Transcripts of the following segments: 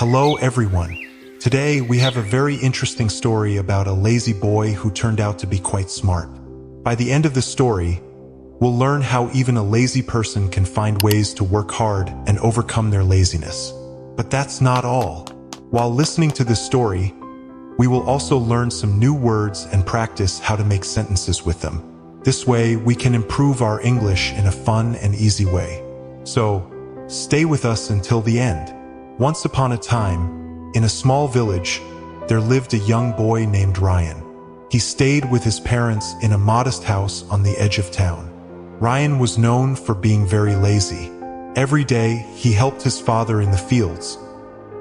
Hello everyone. Today we have a very interesting story about a lazy boy who turned out to be quite smart. By the end of the story, we'll learn how even a lazy person can find ways to work hard and overcome their laziness. But that's not all. While listening to this story, we will also learn some new words and practice how to make sentences with them. This way, we can improve our English in a fun and easy way. So, stay with us until the end. Once upon a time, in a small village, there lived a young boy named Ryan. He stayed with his parents in a modest house on the edge of town. Ryan was known for being very lazy. Every day, he helped his father in the fields,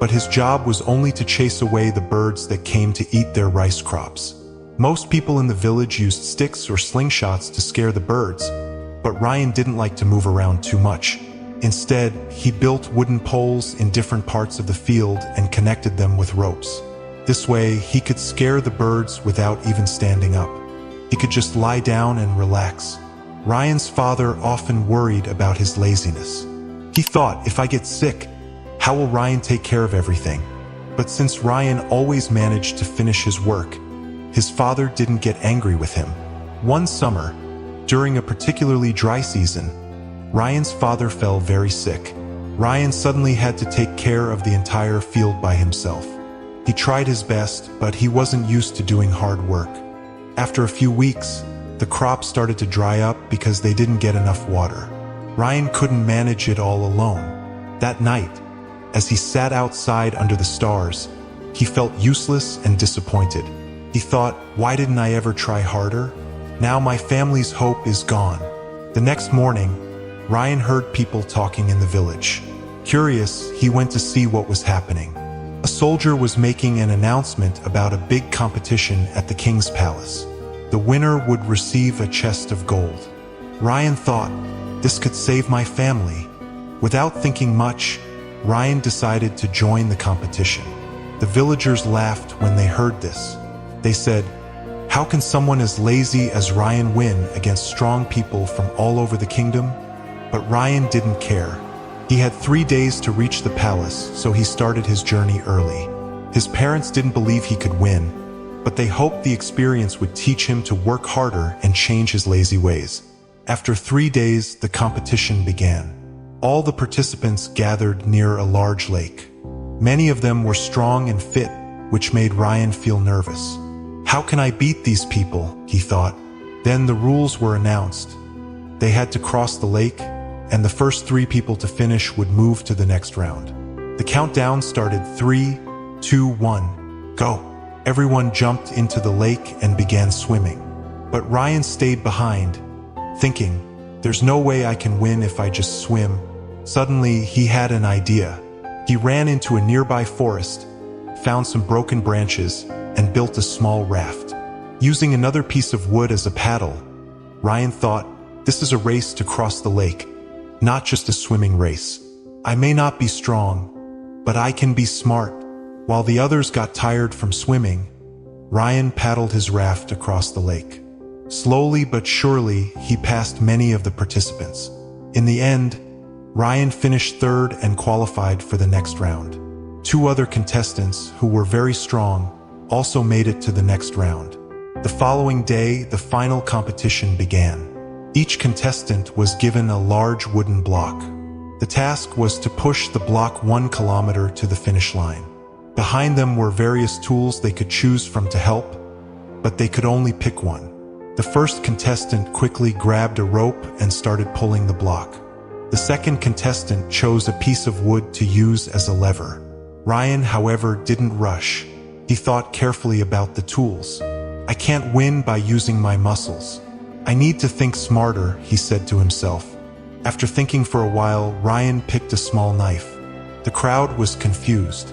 but his job was only to chase away the birds that came to eat their rice crops. Most people in the village used sticks or slingshots to scare the birds, but Ryan didn't like to move around too much. Instead, he built wooden poles in different parts of the field and connected them with ropes. This way, he could scare the birds without even standing up. He could just lie down and relax. Ryan's father often worried about his laziness. He thought, if I get sick, how will Ryan take care of everything? But since Ryan always managed to finish his work, his father didn't get angry with him. One summer, during a particularly dry season, Ryan's father fell very sick. Ryan suddenly had to take care of the entire field by himself. He tried his best, but he wasn't used to doing hard work. After a few weeks, the crops started to dry up because they didn't get enough water. Ryan couldn't manage it all alone. That night, as he sat outside under the stars, he felt useless and disappointed. He thought, why didn't I ever try harder? Now my family's hope is gone. The next morning, Ryan heard people talking in the village. Curious, he went to see what was happening. A soldier was making an announcement about a big competition at the king's palace. The winner would receive a chest of gold. Ryan thought, this could save my family. Without thinking much, Ryan decided to join the competition. The villagers laughed when they heard this. They said, how can someone as lazy as Ryan win against strong people from all over the kingdom? But Ryan didn't care. He had 3 days to reach the palace, so he started his journey early. His parents didn't believe he could win, but they hoped the experience would teach him to work harder and change his lazy ways. After 3 days, the competition began. All the participants gathered near a large lake. Many of them were strong and fit, which made Ryan feel nervous. How can I beat these people? He thought. Then the rules were announced. They had to cross the lake, and the first 3 people to finish would move to the next round. The countdown started 3, 2, 1, go. Everyone jumped into the lake and began swimming. But Ryan stayed behind, thinking, there's no way I can win if I just swim. Suddenly, he had an idea. He ran into a nearby forest, found some broken branches, and built a small raft. Using another piece of wood as a paddle, Ryan thought, this is a race to cross the lake, not just a swimming race. I may not be strong, but I can be smart. While the others got tired from swimming, Ryan paddled his raft across the lake. Slowly but surely, he passed many of the participants. In the end, Ryan finished third and qualified for the next round. 2 other contestants, who were very strong, also made it to the next round. The following day, the final competition began. Each contestant was given a large wooden block. The task was to push the block 1 kilometer to the finish line. Behind them were various tools they could choose from to help, but they could only pick one. The first contestant quickly grabbed a rope and started pulling the block. The second contestant chose a piece of wood to use as a lever. Ryan, however, didn't rush. He thought carefully about the tools. I can't win by using my muscles. I need to think smarter, he said to himself. After thinking for a while, Ryan picked a small knife. The crowd was confused.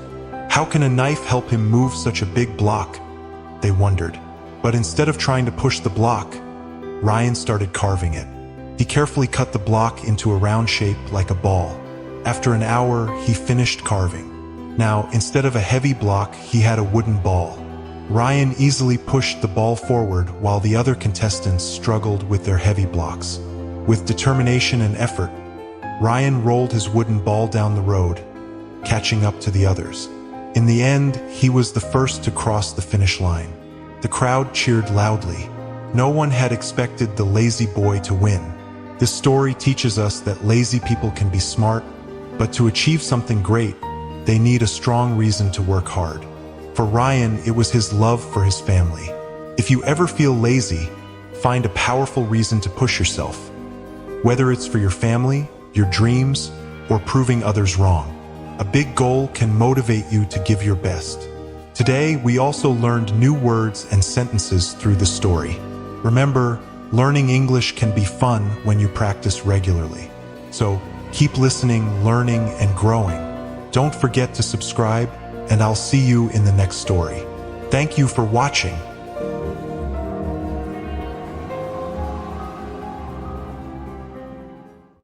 How can a knife help him move such a big block? They wondered. But instead of trying to push the block, Ryan started carving it. He carefully cut the block into a round shape like a ball. After an hour, he finished carving. Now, instead of a heavy block, he had a wooden ball. Ryan easily pushed the ball forward while the other contestants struggled with their heavy blocks. With determination and effort, Ryan rolled his wooden ball down the road, catching up to the others. In the end, he was the first to cross the finish line. The crowd cheered loudly. No one had expected the lazy boy to win. This story teaches us that lazy people can be smart, but to achieve something great, they need a strong reason to work hard. For Ryan, it was his love for his family. If you ever feel lazy, find a powerful reason to push yourself. Whether it's for your family, your dreams, or proving others wrong, a big goal can motivate you to give your best. Today, we also learned new words and sentences through the story. Remember, learning English can be fun when you practice regularly. So, keep listening, learning, and growing. Don't forget to subscribe, and I'll see you in the next story. Thank you for watching.